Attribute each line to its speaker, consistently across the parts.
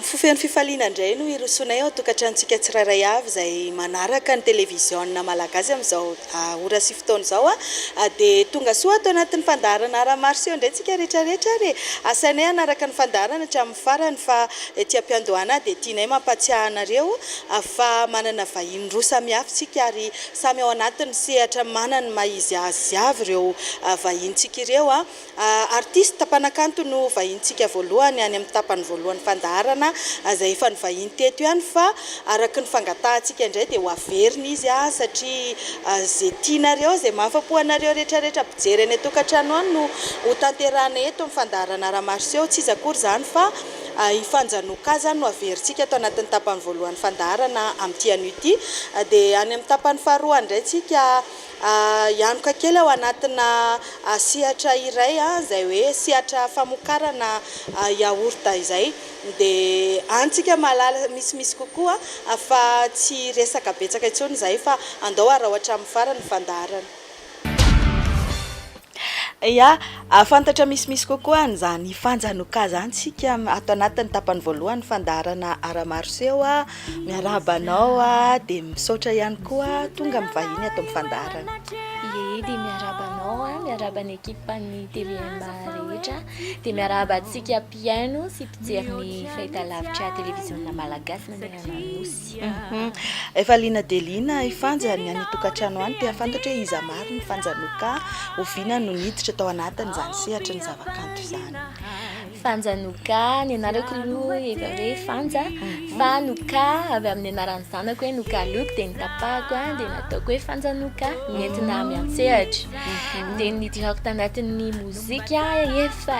Speaker 1: Fofen'ny fifaliana indray no irosonay ao tokantrantsika tsirairay avy izay manaraka ny televiziona malagasy amin'izao ora sy fotoana izao dia tonga soa atao anatin'ny fandaharana ara-marseo indray tsika rehetrarehetra re asanay anaraka ny fandaharana hatramin'ny farany fa ety am-piandohana dia tianay mampatsiahy anareo fa manana vahiny roa samihafa tsika ary samy ao anatin'ny sehatra manana maizy azy avy ireo vahintsika ireo artiste mpanakanto no vahintsika voalohany any amin'ny tapany voalohany fandaharana izay efa ny vahiny teto ihany fa araka ny fangatahantsika indray dia ho averina izy satria izay tianareo izay mahafapo anareo rehetrarehetra mpijery any tokantrano any no ho tanterahana eto amin'ny fandaharana ara-marseo tsy izy akory izany fa ifanjanoka zany no averintsika atao anatin'ny tapany voalohany fandaharana amin'ity anio ity dia any amin'ny tapany faharoa indray tsika ihanoka kely ao anatina sehatra iray izay hoe sehatra famokarana yaourt izay dia antsika malala misimisy kokoa fa tsy resaka betsaka intsony izay fa andao ara ohatra amin'ny farany fandaharana. Ya, fantatra misimisy kokoa an'izany fanjanoka zany tsika ato anatin'ny tapany voalohany fandaharana ara-marseo miarahaba anao dia misaotra ihany koa tonga mivahiny ato amin'ny fandaharana.
Speaker 2: Ie, dia miarahaba anao miarahaba ny ekipany TVM rehetra dia miarahaba antsika piano sy mpijery ny fahitalavitra televiziona malagasy mandeha Nosy.
Speaker 1: Efa liana dia liana ifanja ny any tokantrano any dia fantatra hoe iza maro ny fanjanoka oviana no niditra tao anatiny izany sehatra ny zavakanto izany.
Speaker 2: Fanjanoka ny anarako aloha efa hoe fanja fa noka avy amin'ny anaran'ny zanako hoe noka look dia nitapahako dia nataoko hoe fanjanoka nentina miantsehatra dia nidirako tanatin'ny mozika efa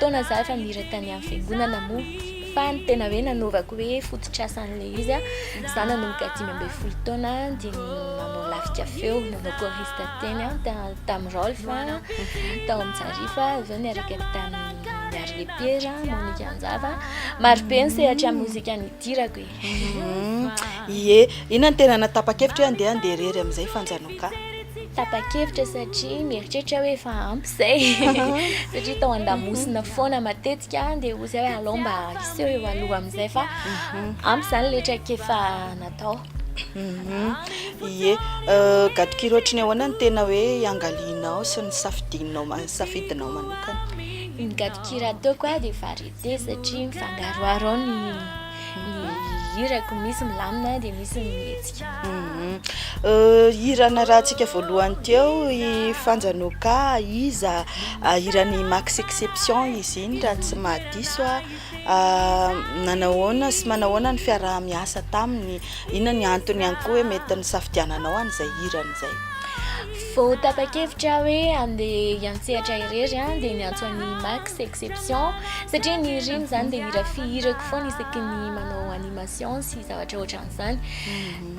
Speaker 2: taona za efa nihira tany amin'ny fiangonana moa fa ny tena hoe nanaovako hoe fototrasan'ilay izy zana nanomboka 15 taona dia nanao lafika feo nanao choriste teny tamin'ny Rolf tao amin'ny Tsarifa izao niaraka tamin'ny Miary Lepera Monika Anjava maro be ny sehatra mozika nidirako
Speaker 1: Ie, inona ny tena natapa-kevitra hoe andeha rery amin'izay fanjanoka?
Speaker 2: Tapa-kevitra satria mieritreritra hoe efa ampy izay satria tao an-damosina foana matetika dia ozy hoe alao mba iseho eo aloha amin'izay fa ampy izany letraka efa natao.
Speaker 1: Ie, gadokira ohatrany ahoana ny tena hoe iangalianao sy ny safidinao manokana?
Speaker 2: Ny gadokira ataoko dia variété satria mifangaroaro ao ny hirako misy milamina dia misy mihetsika.
Speaker 1: Hirana raha tsika voalohany teo fanjanoka iza hirany max exception izy iny raha tsy mahadiso nanahoana sy manahoana ny fiaraha-miasa taminy inona ny antony ihany koa hoe mety ny safidiananao an'izay hirany izay?
Speaker 2: Vao tapa-kevitra hoe andeha hiantsehatra irery dia niantsoany max exception satria ny riny izany dia hira fihirako foana isaky ny manao animation sy zavatra ohatran'izany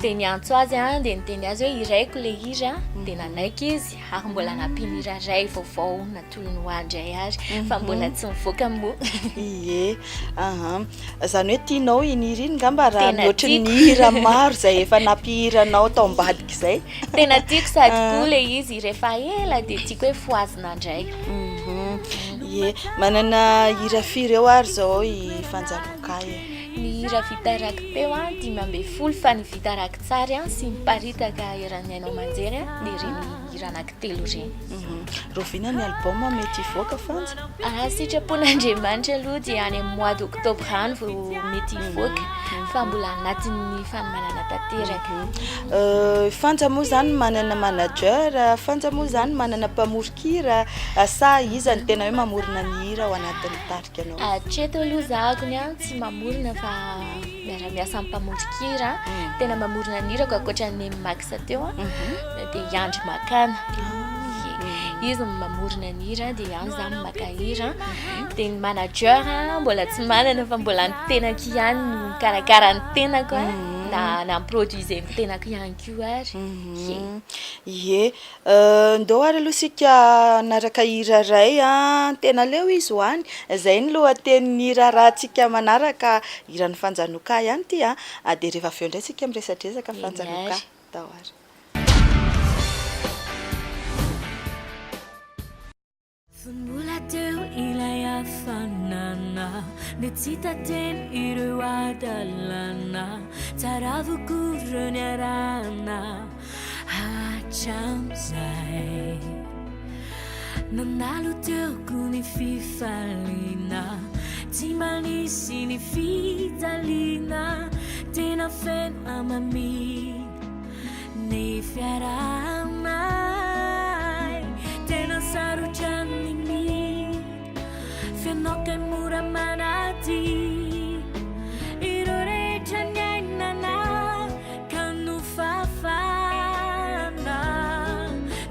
Speaker 2: dia niantso azy dia niteny azy hoe iraiko ilay hira dia nanaiky izy ary mbola nampiany hira ray vaovao natolony ho andray ary fa mbola tsy mivoaka moa.
Speaker 1: Ie, izany hoe tianao iny hira iny ngamba raha mihoatra ny hira maro izay efa nampihiranao tao ambadika izay?
Speaker 2: Tena tiako sady koa ilay izy rehefa ela dia tiako hoe foazina indray.
Speaker 1: Ie, manana hira firy eo ary izao fanjanoka
Speaker 2: ny hira vita raky-peo 5 fa ny vita raky-tsary sy miparitaka eran'ny ainao manjery dia reny hira anankitelo reny.
Speaker 1: Roviana ny album mety hivoaka fanja?
Speaker 2: Sitrapon'Andriamanitra aloha dia any amin'ny mois d'octobre any vao mety hivoaka fa mbola anatin'ny fanomanana tanteraka.
Speaker 1: Fanja moa izany manana manager, fanja moa izany manana mpamorokira sa iza ny tena hoe mamorona ny hira ao anatin'ny tarika anao?
Speaker 2: Hatreto aloha zahako ny tsy mamorona fa miara-miasa amin'ny mpamorokira tena mamorona ny hirako ankoatran'ny max teo dia Andry Makana izy mamorona ny hira dia ihany zany maka hira dia ny manager mbola tsy manana fa mbola ny tenako ihany no karakara ny tenako na produisé ny tenako ihany koa ary.
Speaker 1: Ie, ndao ary aloha sika naraka hira ray tena leo izy hoany izay ny lohatenin'ny hira raha tsika manaraka hiran'ny fanjanoka ihany ty dia rehefa avy eo indray sika miresadresaka fanjanoka tao ary.
Speaker 3: Mula teo ilay hafanana Netsitaten ireo adalana Tsara avokoa ny arahana Hatramizay Nanalo teoko ny fifaliana Tsy manisy ny fijaliana Tena feno amami Ny fiarahanay Tena sarotrany mi Fenao kay mora manati Ireo rehetra ny ainana Ka nofafana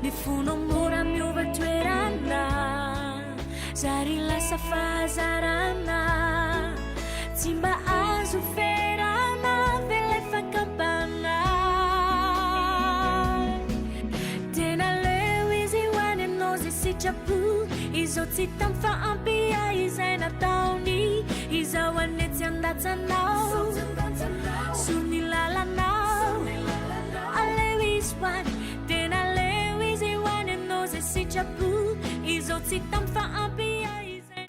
Speaker 3: Ny fonao mora miova toerana Zary lasa fahazarana Tsy mba azo ferana Velay fakampana Tena leo izy hoany anao zay sitrapo Izao tsy tamfaampia izay nataony Izao anetsy andatsanao So ny lalanao Aleo izy hoany Tena leo izy hoany anao zay sitrapo Izao tsy tamfaampia izay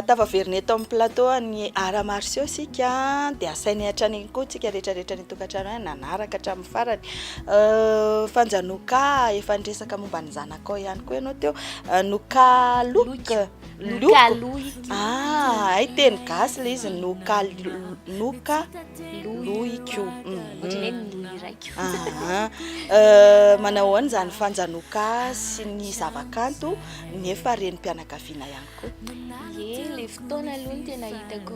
Speaker 1: Tavaverina eto amin'ny plateau ny ara martiaux sika dia asainy hatrany koa tsika rehetrarehetra ny tokantrano nanaraka hatramin'ny farany fanjanoka efa nresaka momba ny zanakao ihany koa ianao teo noka loka ay teny gasy le izy noka loiko manao ahoana zany fanjanoka sy ny zavakanto nefa renim-pianakaviana ihany koa
Speaker 2: le fotoana aloha ny tena hitako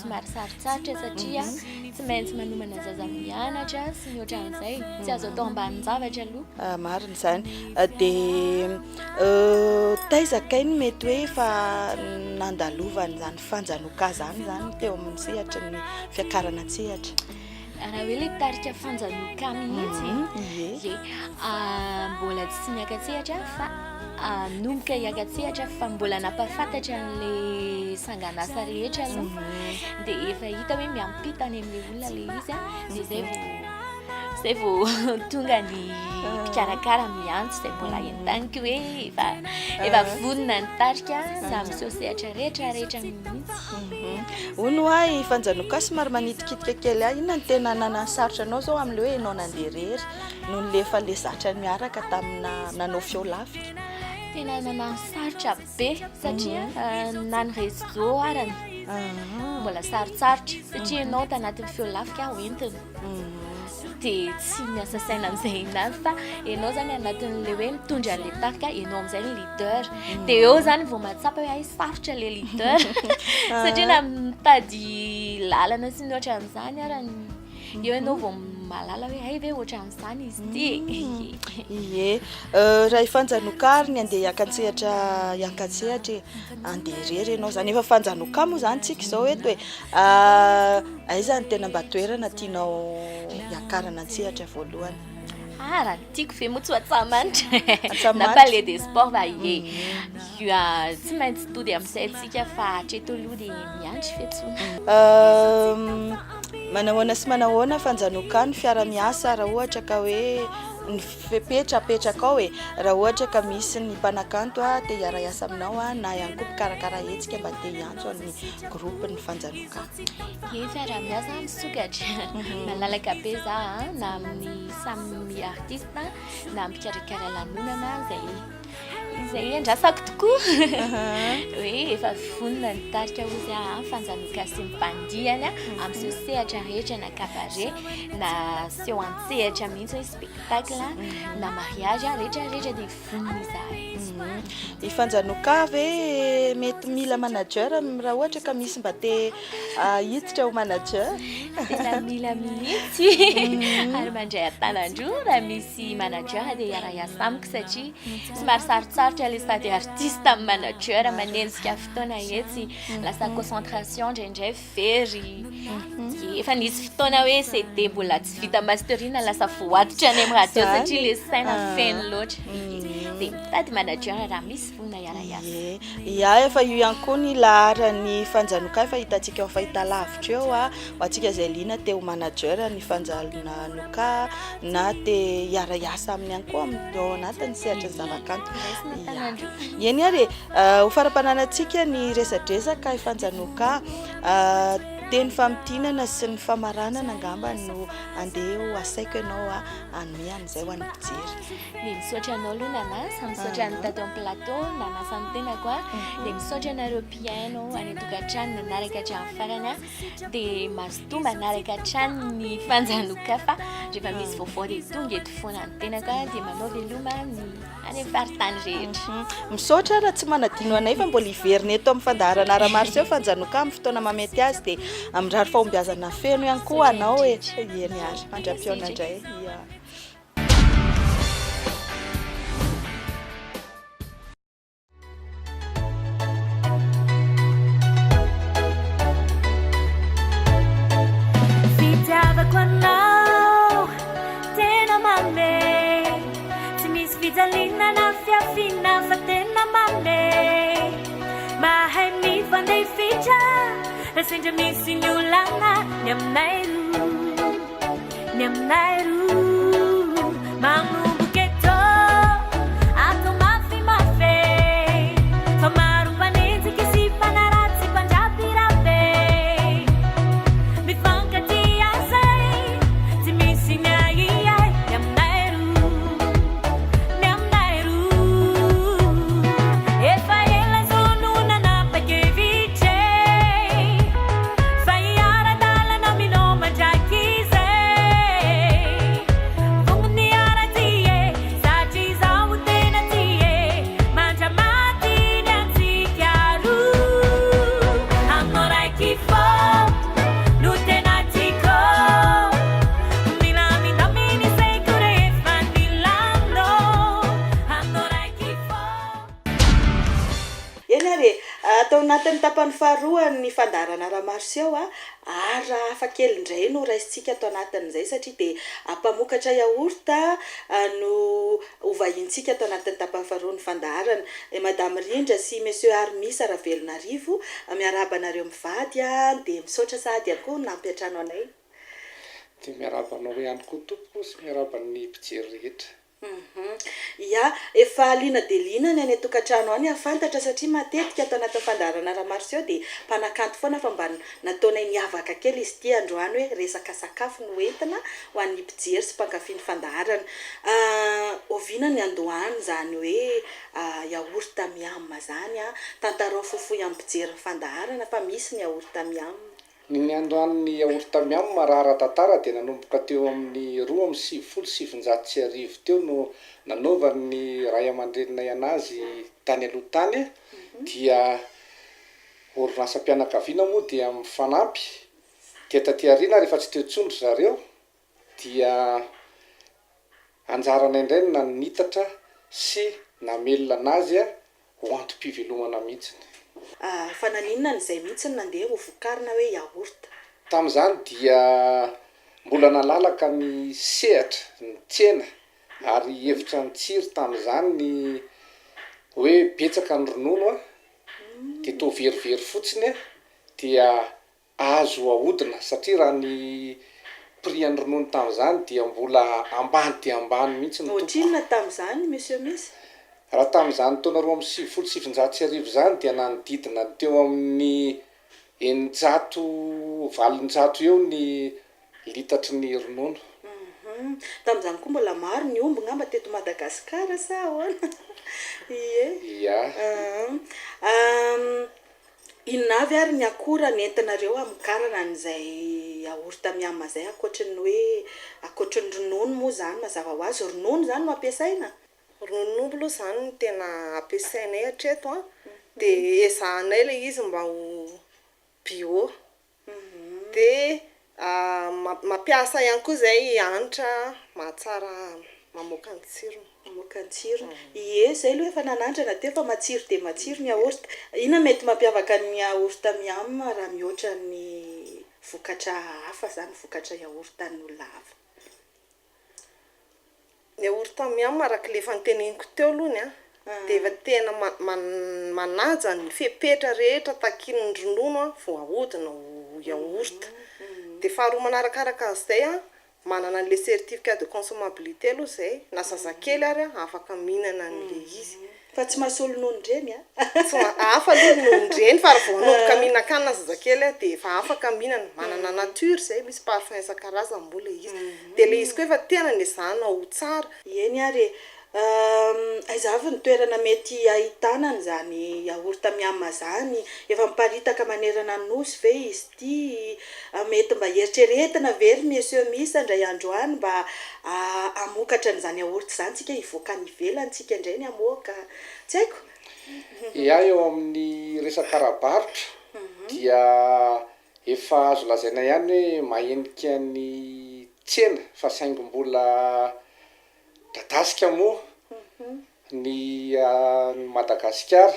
Speaker 2: somary sarotsarotra satria tsy maintsy manomana zaza mianatra sy ny ohatran'izay tsy azo atao ambany zavatra aloha
Speaker 1: marina zany dia taizakainy mety hoe efa nandalovany zany fanjanoka zany teo amin'ny sehatra ny fiakarana sehatra
Speaker 2: raha hoe le tarika fanjanoka mihitsy mbola tsy miakatsehatra fa nomboka hiakatsehatra fa mbola napafantatra an'le sangan'asa rehetra aloha dia efa hita hoe miampitany amin'le olona le izy dia zay vao tonga ny mpikarakara miantso zay mbola entaniko hoe efa vonona ny tarika za miseho sehatra rehetrarehetra mihitsy
Speaker 1: hono ay fanjanoka somary manitikitika kely inona ny tena nanasarotra anao zao amin'le hoe enao nandeha rery no lefa le zatra miaraka tamina nanao feo lafika
Speaker 2: tena nanasarotra be satria nany réseau arany mbola sarotsarotra satria ianao tanatin'ny feo lafika hoentina dia tsy miasa saina amin'izay inany fa ianao zany anatin'le hoe mitondra an'le tarika ianao amin'izay ny leader dia eo zany vao mahatsapa hoe ay sarotra le leader satria na mitady lalana sy ny ohatran'izany arany eo ianao vao malala hoe ay ve ohatran'izany izy ty
Speaker 1: raha ifanjanokary ny andeha hiakatsehatra andeha rery ianao zany efa fanjanoka moa zany tsika izao eto hoe ay zany tena mba toerana tianao hiakarana antsehatra voalohany
Speaker 2: raha tiako ve moa tsy hatsamanitra na palais des sports va tsy maintsy tody amin'izay tsika fa hatreto aloha dia miandry fetsona
Speaker 1: manahoana sy manahoana fanjanoka ny fiara-miasa raha ohatra ka hoe ny fepetrapetraka ao raha ohatra ka misy ny mpanakanto dia hiara-iasa aminao na ihany koa mpikarakara hetsika mba te hiantso ny groupe ny fanjanoka
Speaker 2: fiara-miasa misokatra malalaka be za na amin'ny samy artiste na mpikarakara lanonana zay andrasako tokoa hoe efa vonona ny tarika ozy fanjanoka sy mipandihany amin'ny sehatra rehetra na cabaret na seho an-tsehatra mihitsy hoe spectacle na mariage rehetrarehetra dia vonona izahay
Speaker 1: ifanjanoka ve mety mila manager raha ohatra ka misy mba te hiditra ho manager
Speaker 2: tena mila mihitsy ary mandray atanandroa raha misy manager dia hiara-iasa amiko satria somary sarotsarotra le sady artiste amin'ny manager manenjika fotoana etsy lasa concentration indraindray very efa nisy fotoana hoe CD mbola tsy vita masterina lasa voaditra any amin'ny radio satria le saina feno loatra dia mitady manager raha misy vonina iara-iasa.
Speaker 1: Ia efa io ihany koa ny laharan'ny fanjanoka efa hitantsika eo fahitalavitra eo ho antsika izay liana teo manager ny fanjanoka na te iara-iasa amin'ny ihany koa ao anatin'ny sehatra ny zavakanto. Eny ary ho fara-pananantsika ny resadresaka fanjanoka teny famidinana sy ny famaranana angamba no andeha ho asaiko ianao anome an'izay ho an'ny mpijery.
Speaker 2: Dia misaotra anao aloha nanasa, misaotra ny tato amin'ny plateau nanasa ny tena koa, dia misaotra anareo piano any an-tokantrano nanaraka hatramin'ny farany dia mazotoa manaraka hatrany ny fanjanoka fa rehefa misy vaovao dia tonga eto foana ny tena koa dia manao veloma ny any amin'ny faritany rehetra.
Speaker 1: Misaotra raha tsy manadino anay fa mbola hiverina eto amin'ny fandaharana ara-marso eo fanjanoka amin'ny fotoana mamety azy dia amin'irary fahombiazana feno ihany koa anao eny ary mandram-piona indray.
Speaker 3: Fitiavako anao tena mame, tsy misy fijaliana na fiafiana fa tena mame, mahay mifandray fitra sendra misy ny olana ny aminay roa manomboka eto ato mafimafy fa maro mpanenjika sy mpanaratsy mpandrapirabe mifankatia zay tsy misy ny aiay ny aminay roa efa ela zonona napakevitra
Speaker 1: atao anatin'ny tapany faharoa ny fandaharana ara-marso eo ary raha hafa kely indray no raisintsika atao anatin'izay satria dia mpamokatra yaourta no hovahintsika atao anatin'ny tapany faharoa ny fandaharana. Madame Rindra sy Monsieur Armisa Ravelonarivo miarahaba anareo mivady dia misaotra sahady ihany koa nampiatrano anay.
Speaker 4: Dia miarahaba anao ihany koa tompoko sy miarahaba ny mpijery rehetra.
Speaker 1: Ia, efa liana dia liana ny any an-tokantrano any afantatra satria matetika atao anatin'ny fandaharana ara-marso eo dia mpanakanto foana fa mba nataonay niavaka kely izy ity androany hoe resaka sakafo no entina ho an'ny mpijery sy mpankafy ny fandaharana. Oviana ny andohany zany hoe yaourta miam zany tantarao fofoy amin'ny mpijery ny fandaharana fa misy ny yaourta miam.
Speaker 4: Ny andohan'ny yaourta miam marahara tantara dia nanomboka teo amin'ny 2,770 teo no nanaovan'ny ray aman-dreninay anazy tany aloha tany dia orinasa-pianakaviana moa dia mifanampy dia taty aoriana rehefa tsy teo tsondro zareo dia anjarana indray no nanitatra sy namelona anazy ho antom-pivelomana mihitsiny.
Speaker 1: Fa naninona n'izay mihitsy nandeha ho vokarina hoe yaourta?
Speaker 4: Tamin'izany dia mbola nalalaka ny sehatra ny tsena ary hevitra ny tsiry tamin'izany ny hoe betsaka ny ronono dia toa verivery fotsiny dia azo ahodina satria raha ny prix ny ronono tamin'izany dia mbola ambany dia ambany mihitsy ny tompoko.
Speaker 1: Ohatrinona tamin'izany Monsieur Miss?
Speaker 4: Raha tamin'izany taona 2,770 zany dia nanodidina teo amin'ny 900 eo ny litatry ny ronono.
Speaker 1: Tamin'izany koa mbola maro ny omby ngamba teto Madagasikara sa ahoana?
Speaker 4: Ia.
Speaker 1: Inona avy ary ny akora nentinareo amokarana an'izay yaourta miam zay ankoatran'ny hoe ankoatran'ny ronono moa zany mazava ho azy ronono zany no ampiasaina?
Speaker 5: Ronono aloha zany no tena ampiasainay hatreto dia ezahanay ilay izy mba ho bio dia mampiasa ihany koa izay hanitra mahatsara mamoaka ny tsirony.
Speaker 1: Mamoaka ny tsirony. Ie, izay aloha efa nanandrana teo fa matsiro dia matsiro ny yaourta. Inona mety mampiavaka ny yaourta miam raha mihoatra ny vokatra hafa zany vokatra yaourta ny olona hafa?
Speaker 5: ny yaourt miam araka le efa niteneniko teo alohany a dia efa tena manaja ny fepetra rehetra takin'ny ronono a vao ahodina ho yaourt. Dia faharoa manarakaraka an'izay a manana an'le certificat de consommabilité aloha izay na zazakely ary a afaka mihinana an'le izy.
Speaker 1: Fa tsy mahasolo nono ndreny a.
Speaker 5: Hafa aloha nonon-dreny fa vao anomboka mihinan-kanina zazakely dia efa afaka mihinana. Manana nature izay, misy parfum isan-karazany mbola izy. Dia le izy koa efa tena niezahana ho tsara.
Speaker 1: Eny ary aiza avy ny toerana mety ahitana an'izany yaourt miam zany, efa miparitaka manerana ny nosy ve izy ity, mety mba eritreretina very monsieur misy andray andro any mba hamokatra an'izany yaourt izany tsika hivoaka any ivelany tsika indray ny hamoaka, tsy haiko.
Speaker 4: Ia, eo amin'ny resaka ara-barotra dia efa azo lazaina ihany hoe mahenika ny tsena fa saingy mbola dadasika moa ny Madagasikara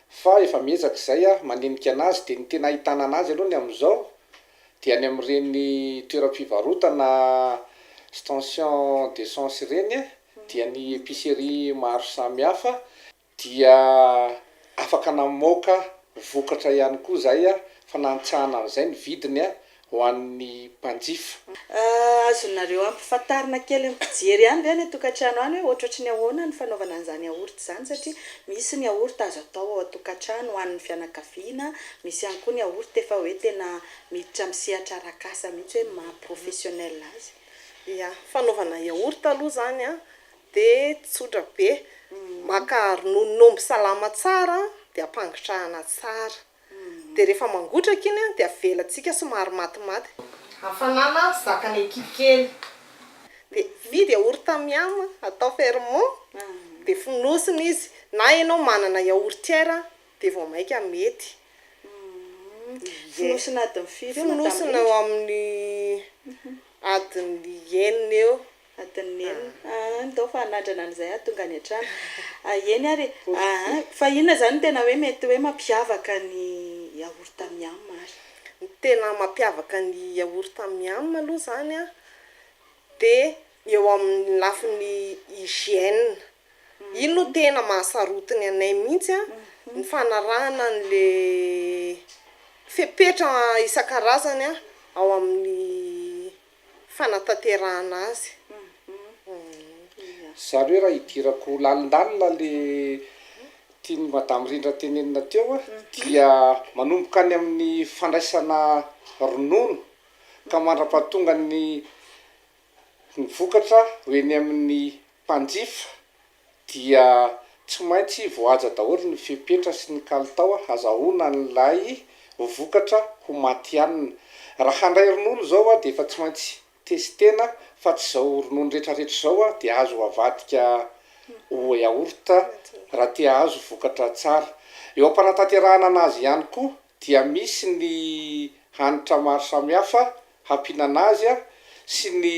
Speaker 4: fa efa miezaka izay a manenika anazy. Dia ny tena ahitana anazy aloha ny amin'izao dia any amin'ireny toeram-pivarotana station d'essence ireny dia ny épicerie maro samihafa dia afaka namoaka vokatra ihany koa izay a fanantsahana amin'izay ny vidiny a ho an'ny mpanjifa.
Speaker 1: Azonareo ampifantarina kely ampijery ihany ve ny tokantrano any hoe ohatratra ny ahoana ny fanaovana an'izany yaourt izany, satria misy ny yaourt azo atao ao an-tokantrano ho an'ny fianakaviana, misy ihany koa ny yaourt efa hoe tena miditra amin'ny sehatra arak'asa mihitsy hoe maha-professionnel azy.
Speaker 5: Ia, fanaovana yaourt aloha izany a dia tsotra be. Maka rononomby salama tsara dia ampangotrahana tsara. Dia rehefa mangotraka iny dia avelantsika somary matimaty. Hafanana zakana ekipe kely. Dia vidy yaourt miam atao ferment dia fonosina izy. Na ianao manana yaourtière dia vao maika mety.
Speaker 1: Fonosina adiny firy eo
Speaker 5: fonosina eo amin'ny adiny enina eo.
Speaker 1: Adiny enina. Ndao fa hanandrana an'izay tonga any an-trano. Eny ary fa inona izany tena hoe mety hoe mampiavaka ny yaourt miam ary?
Speaker 5: Ny tena mampiavaka ny yaourt miam aloha izany a dia eo amin'ny lafiny hygiène. Iny no tena mahasarotiny anay mihitsy a ny fanarahana an'le fepetra isan-karazany a ao amin'ny fanatanterahana azy.
Speaker 4: Zareo raha hidirako lalindalina le tiany madame Rindra tenenina teo a dia manomboka any amin'ny fandraisana ronono ka mandra-pahatonga ny vokatra hoeny amin'ny mpanjifa dia tsy maintsy voaja daholo ny fepetra sy ny kalitao azahoana n'ilay vokatra ho matihanina. Raha handray ronono zao dia efa tsy maintsy testena fa tsy izao ronono rehetrarehetra izao dia azo avadika ho yaourt raha tia azo vokatra tsara. Eo am-panatanterahana anazy ihany koa dia misy ny hanitra maro samihafa hampiana anazy sy ny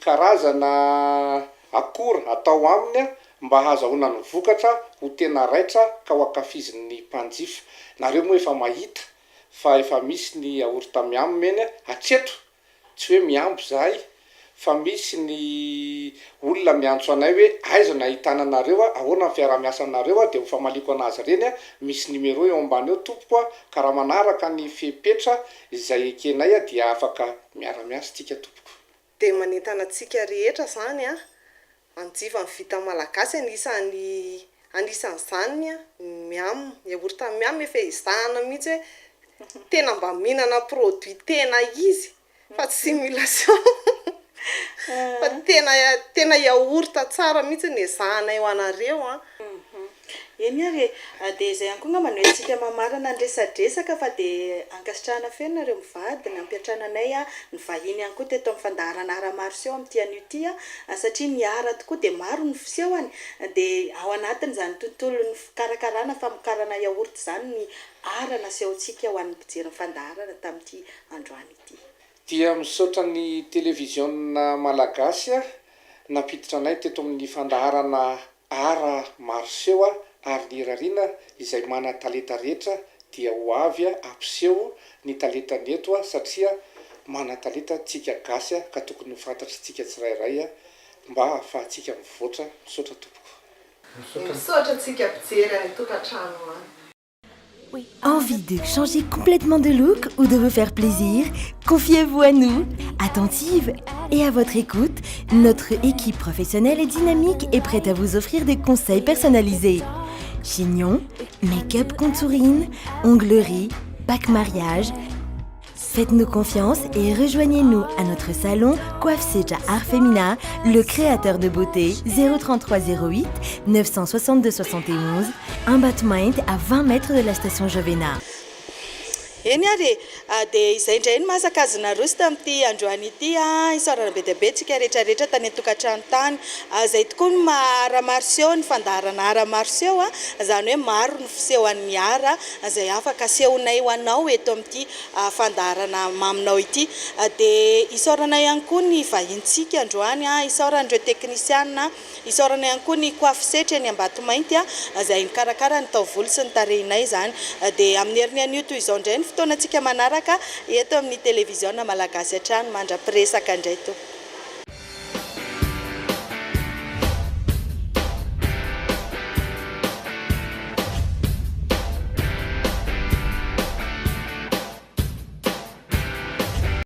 Speaker 4: karazana akora atao aminy mba hahazoana ny vokatra ho tena raitra ka ho ankafizin'ny mpanjifa. Nareo moa efa mahita fa efa misy ny yaourt miam meny hatreto tsy hoe miambo zahay fa misy ny olona miantso anay hoe aiza no ahitana anareo ahoana ny fiaraha-miasa anareo dia ho famaliko anazy ireny misy numéro eo ambany eo tompoko ka raha manaraka ny fepetra izay ekenay dia afaka miara-miasa tsika tompoko.
Speaker 5: Dia manentana antsika rehetra izany anjifa ny vita malagasy anisan'izany miam yaourt miam efa ezahana mihitsy hoe tena mba mihinana produit tena izy fa tsy simulation. Fa tena yaourt tsara mihitsy ny ezahanay ho anareo
Speaker 1: Eny ary dia izay ihany koa angamba no antsika mamarana ny resadresaka fa dia ankasitrahana feno nareo mivady ny ampiatrananay ny vahiny ihany koa teto amin'ny fandaharana ara-maroseho amin'ity anio ity satria ny ara tokoa dia maro ny fisehony dia ao anatin'izany tontolo ny fikarakarana famokarana yaourt izany ny ara nasehontsika ho an'ny mpijery ny fandaharana tamin'ity androany ity.
Speaker 4: Dia misaotra ny televiziona malagasy nampiditra anay teto amin'ny fandaharana ara maroseho ary ny rariana izay mana talenta rehetra dia ho avy ampiseho ny talenta neto satria mana talenta tsika gasy ka tokony ho fantatry tsika tsirairay mba ahafahantsika mivoatra misaotra tompoko.
Speaker 5: misaotra antsika mpijery any tokantrano any.
Speaker 6: Envie de changer complètement de look ou de vous faire plaisir? Confiez-vous à nous. Attentive et à votre écoute, notre équipe professionnelle et dynamique est prête à vous offrir des conseils personnalisés. Chignon, make-up contouring, onglerie, pack mariage. Faites-nous confiance et rejoignez-nous à notre salon Coiffe Seja Art Femina, le créateur de beauté 033 08 962 71, un battement à 20 mètres de la station Jovena.
Speaker 1: eny ary dia izay indray ny mahasakazona roa sy tamin'ity androany ity isaorana be dia be tsika rehetrarehetra tany an-tokantrano tany izay tokoa ny ara-marseau ny fandaharana ara-marseau izany hoe maro ny fisehoan'ny ara izay afaka asehonay ho anao eto amin'ity fandaharana maminao ity dia isaorana ihany koa ny vahintsika androany isaoran'ireo teknisiana isaorana ihany koa ny coiffe setra ny Ambatomainty izay nikarakara ny taovolo sy ny tarehinay izany dia amin'ny herin'ny anio toy izao indray ny fotoanantsika manaraka eto amin'ny televiziona malagasy hatrany mandra-piresaka indray to.